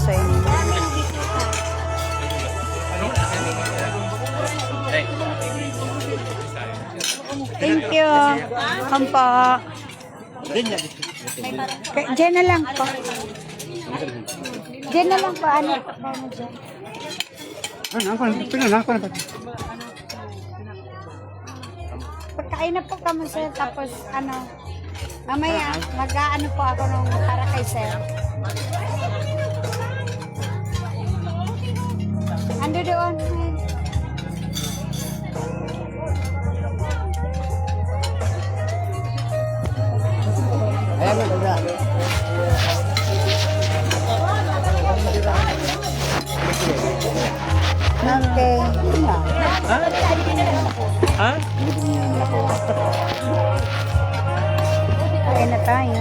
sa inyo. Thank you. Kampo. Diyan na lang po. Diyan na lang po. Ano dyan? Pagkain na po kami sir. Tapos ano, mamaya mag-ano po ako nung para kay sir. Ando doon. Ayan mo, daga. Okay. Ha? Kain na tayo.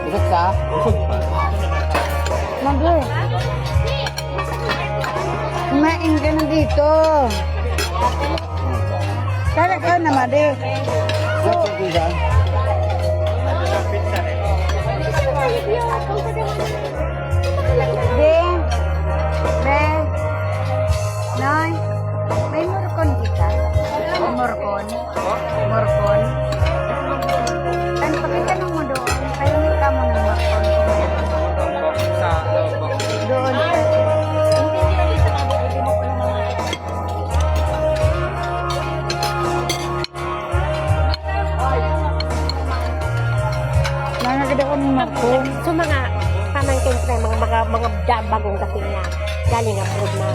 Busog ka? Mabel. Kumain ka na dito. Talaga na, Mabel. Busog ka dyan? Ben. Ben. Noy. May murkon kita. May murkon. Murkon. Ano pakita nung mo doon? Kayo ka mo ng murkon. Doon. Nanagad ako ng murkon. So mga pamangkin ko mga bagong dating na galing abroad na.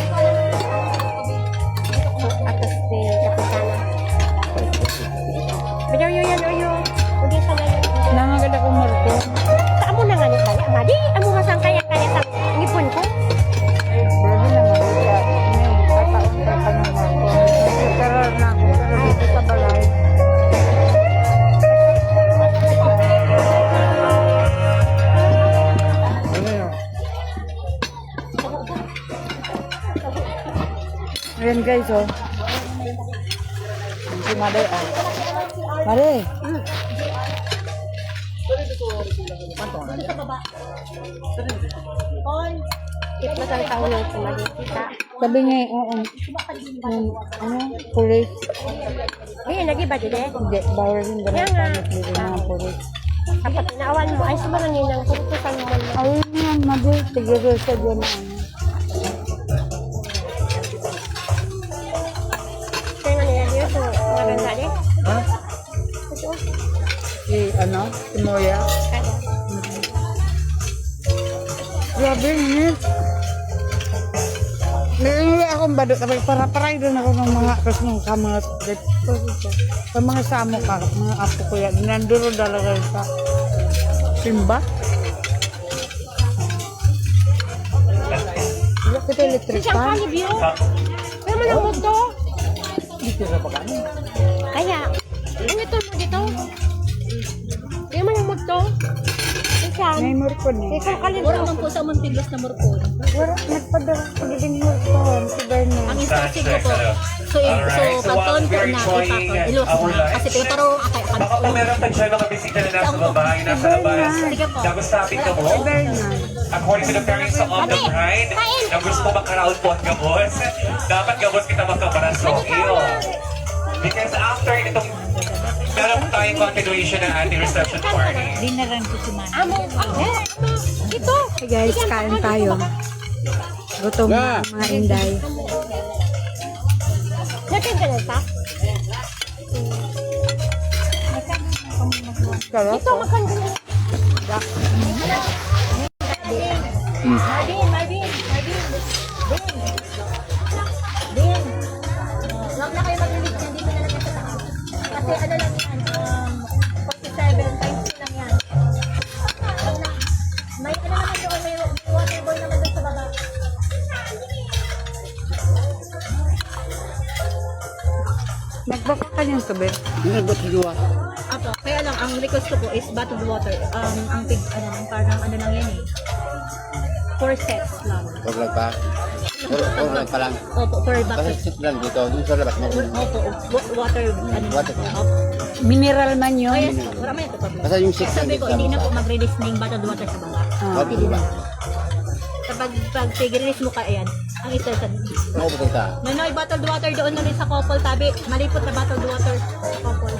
So atas ni Kapitana. Bitaw yun yan oyo. Hindi sa ngayon. Nanagad ako murkon. Saan mo na nga niya tayo? Amadi, amo nga sang kaya-kaya sa ngipon ko. Bago lang ako siya. Kataon ka pa ng murkon. Nagkaroon na ako. Dito sa balay. Ayan guys, oh. Si Mare, ah. Mare. Kit na sang taon ng sumali kita. Sabi niya, oo. Ano? Police. Ayun, lagi ba dito? Hindi, bawal rin ba na Yan nga. pamit dito ng police. Kapag pinaawan mo, ay sumarang yun ang kurutusan mo. Ayun na yan, Mare. Siguro sa dyan na ano. Kaya nga nila dito, so maganda din. Ha? Ito, Si, ano? Si Moya. kaya. Grabe, init. Nagingili akong badot. Para-paray doon ako ng mga kasnong kamangat. Sa mga samo ka, mga apo ko yan. Nanduro talaga sa simba. Wala kita electric Siyang pan. kalib yun. Kaya man ang muto. Kaya, ano ito mo dito? Kaya man ang muto. May murkon eh. Ikaw kalib Wala man po sa Montiglos na Morcon. Wala, nagpadala ko din murkon. Si Bernard. Ang instruction ko po, so pagton ko na ipakon, ilos na. Kasi tayo paro akay Baka pa meron pa dyan mga bisita na nasa babae, nasa labas. Sige po. Nagustapin ka mo? Si Bernard. According to the parents of the bride, na gusto makaraon po ang gabos, dapat gabos kita makaparasong iyo. Because after itong meron tayong continuation ng anti-reception party. Amo, ito. Hey guys, kain tayo. Gutom na mga inday. Natin ka na ta? Sarap. Ito, magkano yun? Din. Huwag na kayo mag-release yan. Dito na lang yan sa taas. Kasi ano lang yan, 47 times 2 lang yan. Huwag na. May ano naman doon, may water boy naman doon sa baba. Nagbaka ka niyang tubig. Yung nagot sa duwa. Apo, kaya lang, ang request ko po is bottled water. Ang big, parang ano lang yan eh. 4 sets lang. Huwag lang pa. Huwag lang pa lang. Opo, per Kasi bucket. sit lang dito. Yung sa labas mo. Opo, water, ano. Water. Opo. Mineral man Oh, yun. yes, wala man ito problem. Basta yung sit lang Sabi dito. ko, hindi na po mag-release ng bottled water sa baba. Huwag Hindi ba? na. Kapag release mo ka, ayan, ang ito sa... Oo, pupunta. Nonoy, bottled water doon na rin sa couple, tabi. Malipot na bottled water sa couple.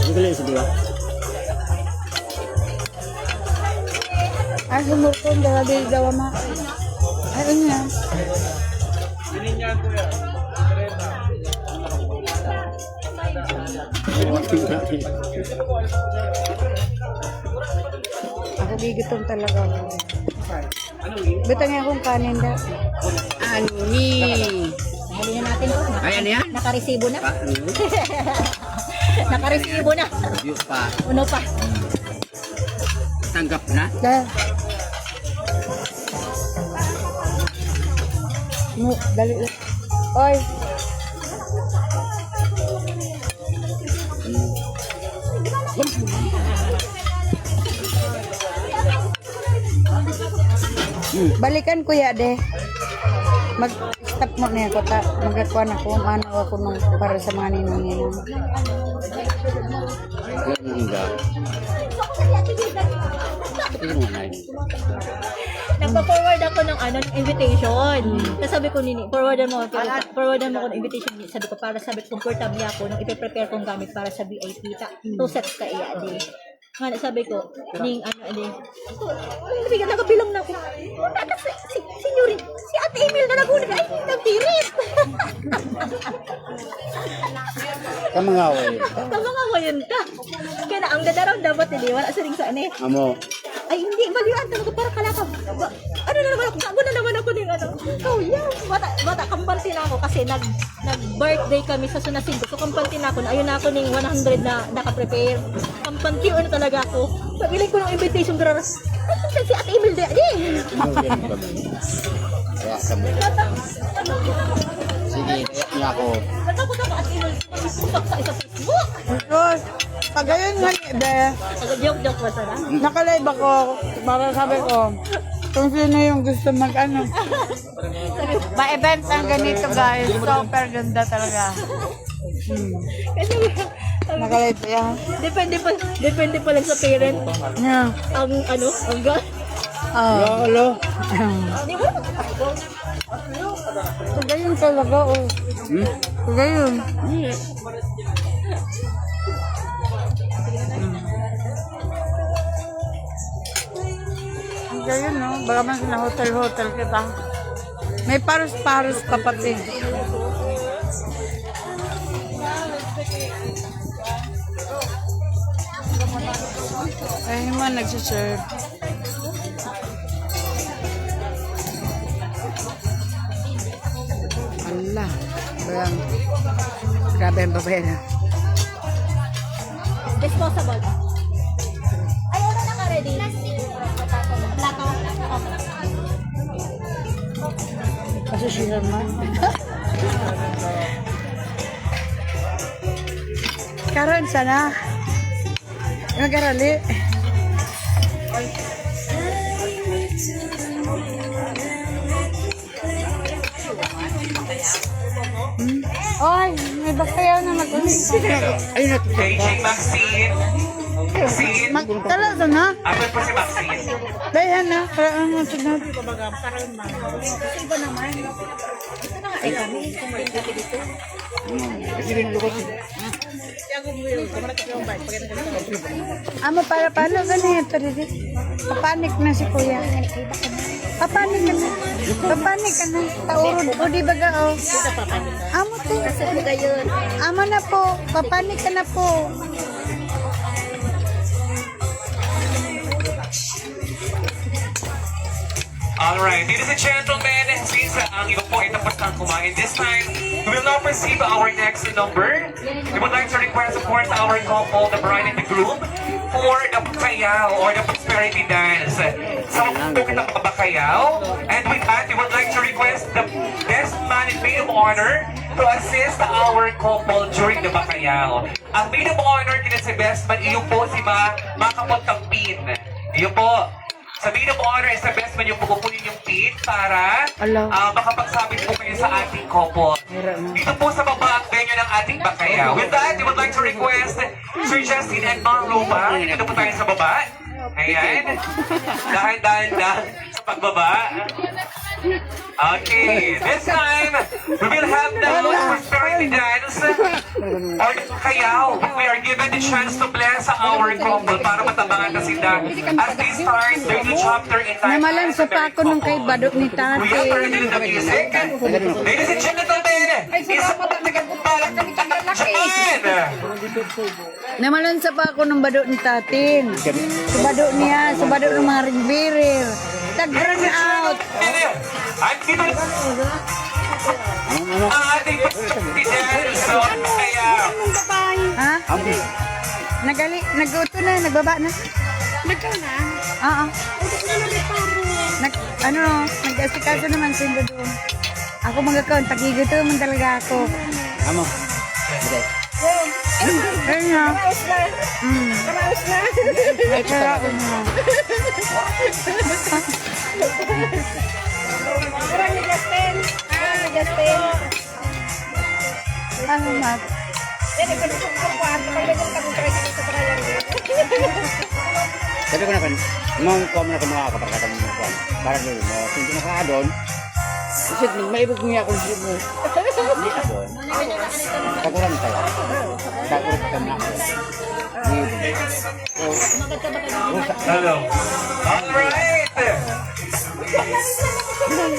Hindi ko lang sa duwa. Ay, sumurkon. Dahil daw ma. Ay, ano yan? Ako gigitom talaga ako. Bita nga akong kanin da. Ano ni? Huli na natin to. Ayan yan. Nakaresibo na. Pa, ano? Nakaresibo na. Yung pa. Uno pa. Tanggap na. Da. Dali. Oy. Balikan kuya de. Mag-stop mo niya ko ta. Magakuan ako. Manaw ako nung para sa mga ninong-ninong. Wala mo nga. Ito mo na yun. Nagpa-forward ako ng ano, ng invitation. Tapos sabi ko nini, forwardan mo ako ng invitation. Sabi ko para sabi ko comfortable ako nung ipe-prepare kong gamit para sa VIP. 2 sets ka iya di. Nga sabi ko, ning ano di. Bigyan nagabilang na ako. Tata si senyorin, si Ate Emil na nagulat ay nagtirit. Kamangaway. Tama nga ko yun ka. Kaya na ang ganda raw dapat hindi wala sa ring sa ano eh. Amo. Ay, hindi. Baliwan talaga. Para kalakaw. Ano na naman ako? Bago na naman ako ng ano. Oh, yeah. Bata, kampante na ako kasi nag-birthday kami sa Sunasingo. So, kampante na ako. Ayun na ako ng 100 na naka-prepare. Kampante, ano talaga ako. Pabiling ko ng invitation. Graras. Si Ate Emil de. Di. Kaya ka mo. Sige, kaya niya ako. Natakot ako Ate Emil. Pag sa Facebook. Tapos, pagayon nga ni de. Joke ba sana? Nakalive ako. Para sabi ko, kung sino yung gusto mag-ano. Ma-event ang ganito guys. Super ganda talaga. Kasi Nakalive pa yan. depende pa lang sa parent. Yeah. Ang ano, ang Hello. Di ba? Pagayon talaga oh. Pagayon. Pagayon no. Baka man sa hotel-hotel kita. May paros-paros pa pati. Ay, man nagsiserve. Allah. Parang grabe ang babae na. Disposable. Ay, ano naka-ready? Plato. Kasi siya man. Karon sana. Mag-arali. Oy, may bakayaw na mag-ulit. Ayun na. KJ Maxine. Maxine. Magtala sa na. Asan po si Maxine? Dayan na. Parang ang sunod. Kasi rin lukot. Amo para paano ganito rin. Papanik na si kuya. Papanik ka na. Papanik ka na. Taurod. O, di ba ga, o? Amo, te. Amo na po. Papanik ka na po. Alright, ladies and gentlemen, since ang iba po ay tapos ng kumain this time, we will now proceed to our next number. We would like to request, of course, our couple, the bride and the groom, for the bakayaw or the prosperity dance. So, po kita bakayaw, and with that, we would like to request the best man and maid of honor to assist our couple during the bakayaw. Ang maid of honor, kina si best man, iyo po si Makapuntang Pin. Iyo po. Sa maid of honor is the best man yung pupunin yung pin para makapagsabit po kayo sa ating couple. Dito po sa baba ang venue ng ating bakayaw. With that, we would like to request Sir Justin and Ma'am Rupa. Dito po tayo sa baba. Ayan. Dahan-dahan lang sa pagbaba. Okay, this time, we will have the prosperity dance or the bakayaw. We are given the chance to bless our couple para matabangan na sila as they start their new chapter in life. Namalan sa pa ako nung kay Badok ni We Tate. have already the music. Ladies and gentlemen, isa pa nagagpalak ng Japan. Namalan sa pa ako nung Badok ni Tatin. Sa Badok niya, sa Badok ng mga ringbirir. Tag-run out. At dito ang ating prosperity dance. So, kaya, Ha? Nag-uto na, nagbaba na. Nagkaw na. Oo. Nag-asikaso naman sila doon. Ako mag-account, tagiguto man talaga ako. Amo. Ayun na. Karaos na. Karaos na. Ay, karaos na. Parang ni Justin. Parang ni Justin. Ano, Mat? Yan, ipagkakot ko po. Pag may tag-try dito sa triangle. Sabi ko na kan, mau ko mo na ko mga kaparkatan mo ko. Para doon, hindi na ka doon. Kasi maibig niya ako sa mo. Hindi ako. Kakuran tayo. Kakuran ka na. hello. Alright.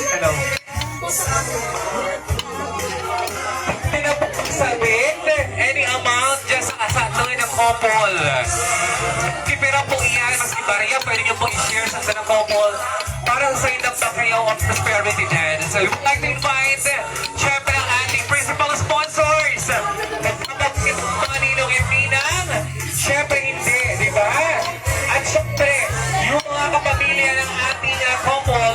Hello. Tinapagsabihin, any amount dyan sa kasatuin ng couple. Kipira po iyan, maski bariya, pwede nyo po i-share sa ng couple para sa indang bakayaw of prosperity dance. So we would like to invite, syempre ang ating principal sponsors. Nagpapakit po Ninong at Ninang. Syempre hindi, di ba? At syempre, yung mga kapamilya ng ating couple,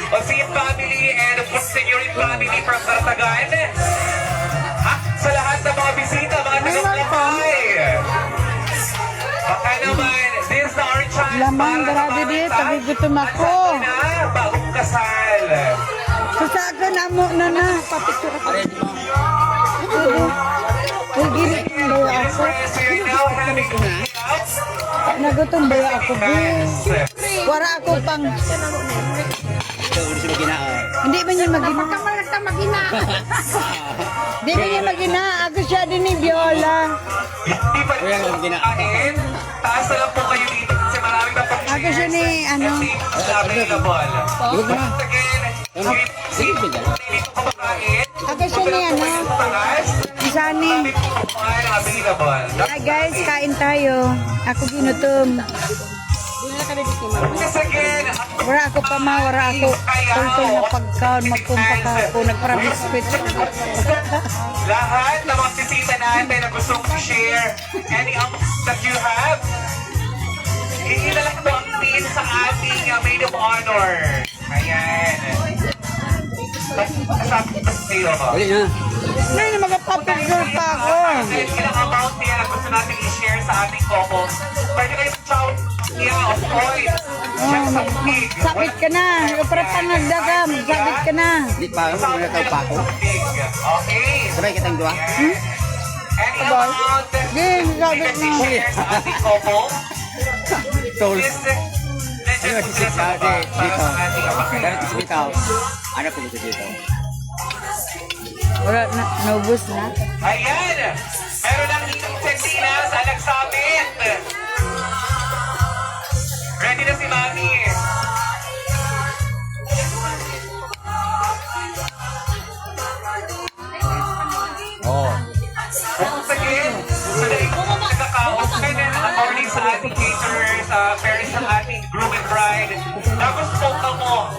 o si family and of course señorin family from Saratagan. At sa lahat ng mga bisita, mga taga-lakay. Baka naman, this is our chance Lamang para grabe naman di, tagigutom ako. na bagong kasal. Susaga na mo na na. Uy, gini kong baya Yes, ako. friends, we are now having out. Nagutom baya ako, Yes. Wara ako pang... Ito, ulit sila ginaa. Hindi ba niya magina? Kamalag ka magina. Hindi ba niya magina? Ako siya din ni Viola. Hindi pa rin Kuya, hindi na. kain. Taas na lang po kayo dito kasi maraming na pang Ako siya ni, ano, Kasi available. Huwag na. Once again, Sige, dito ko makain. ako siya ni, ano, Taas, isa ni. marami po kumain available. Hi guys, kain tayo. Ako ginutom. Once again, Wala ako pa ma, wala ako tultol na pagkaon, magkumpa ka ako, nagparabiskwit. lahat ng mga bisita natin na gusto mong share any amount that you have, iilalak mo ang pin sa ating maid of honor. Ayan. Kasabi ko sa iyo. Dali na. Ngayon, magpapagod pa ako. Kahit ilang amount niya na gusto natin i-share sa ating couple, pwede kayo mag-shout yeah, of course. Check sa pig. Sakit ka na. Para panagdagam, sakit ka na. Di pa, muna ka pa ako. Okay. Sabay kitang dua. Any amount that Game, you sakit can na. share sa ating couple, Tol. is nandiyan po sila sa baba para sa ating Dahil kapakita. sa bitaw. Ano po dito dito? Wala na, naubos na. Ayan! Meron ang inyong sentinas, alagsabit! Ready na si Mami. parents ng ating groom and bride. Tapos po mo.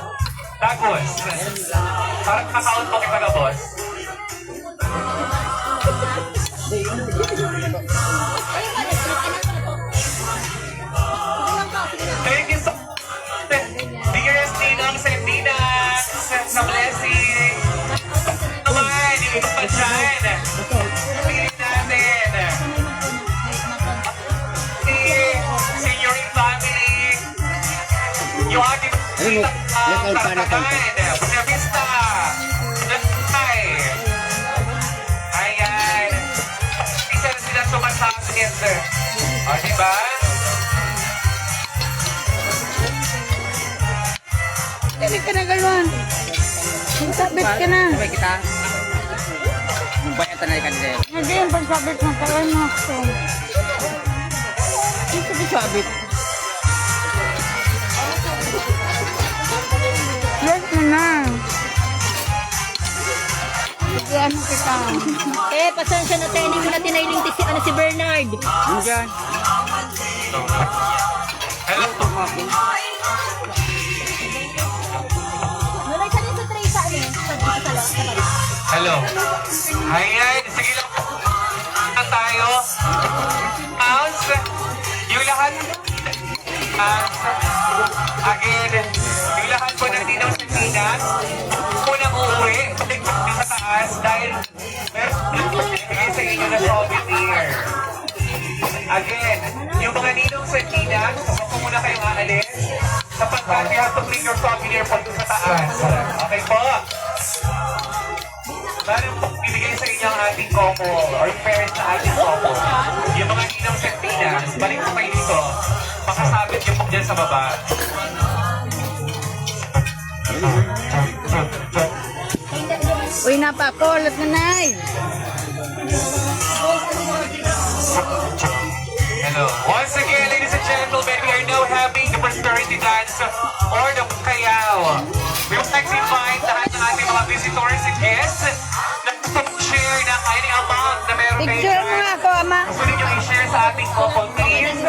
Tapos, parang kakaon mo kita ka, boss. Thank you so much. Dearest Ninongs and Ninangs sa blessing. Naman, yung iba pa dyan. Pili natin. Senioring family. Yung ating Karatagan. Buena Vista. Lanay. Ayan. Isa na sila sumasakit. O, diba? Dali ka na galwan. Sabit ka na. Sabay kita. Banyak tanay ka nila. Hindi yung pagsabit mo. Kaya mo ako. Ito sabit. Yes mo na. Bigyan mo kita. Pasensya na tayo, hindi mo na tinailing si Bernard. Diyan. Hello. Nalay ka rin sa tray sa ano? Hello. Ayan, sige lang. Tayo. Mouse. Yung lahat. Again, yung lahat po ng Ninang sa Pinas, unang uuwi, sa taas, dahil meron nagbibigay sa inyo na souvenir. Again, yung mga Ninong sa Pinas, huwag po muna kayong aalis, sapagkat you have to bring your souvenir po sa taas. Okay po? Meron po bibigay sa inyo ang ating couple or yung parents na ating couple. Yung mga Ninong sa Pinas, balik po kayo dito. Makasabit yung po dyan sa baba. Uy, napakulot na nay. Hello. Once again, ladies and gentlemen, we are now having the prosperity dance or the Kayaw. We would like to invite lahat ng ating mga visitors and guests na gusto share ng any amount na meron kayo Picture mo dyan. ako, ama. Gusto ninyo i-share sa ating couple, please.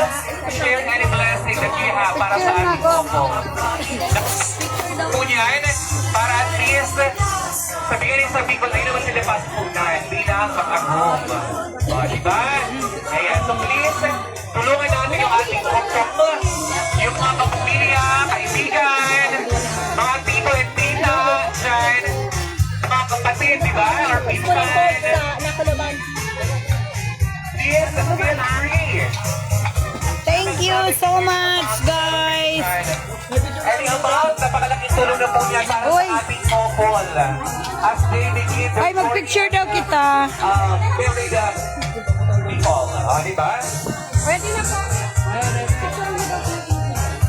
Share any blessing that you have para sa ating couple. Po niyan, para at least sabihin rin sa people, ayun naman sila pasipunan bilang mag-agrom. O, diba? Ayan, so please, tulungan natin yung ating couple, yung mga kapamilya, kaibigan, mga tito and tita, dyan, mga kapatid, diba? Or pinsan. Nakalaban. Yes, feel free. Thank you so much, guys. Any amount, napakalaking tulong na po niya para Uy. sa ating couple. As they begin to Ay, mag-picture daw kita. building the people. Diba? Pwede na po.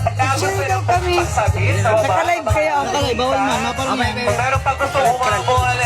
Pagkabot daw kami. Pagsabi sa baba. Naka-live kaya ako. Bawal man. Mapalo yan. Kung meron pag gusto umabol,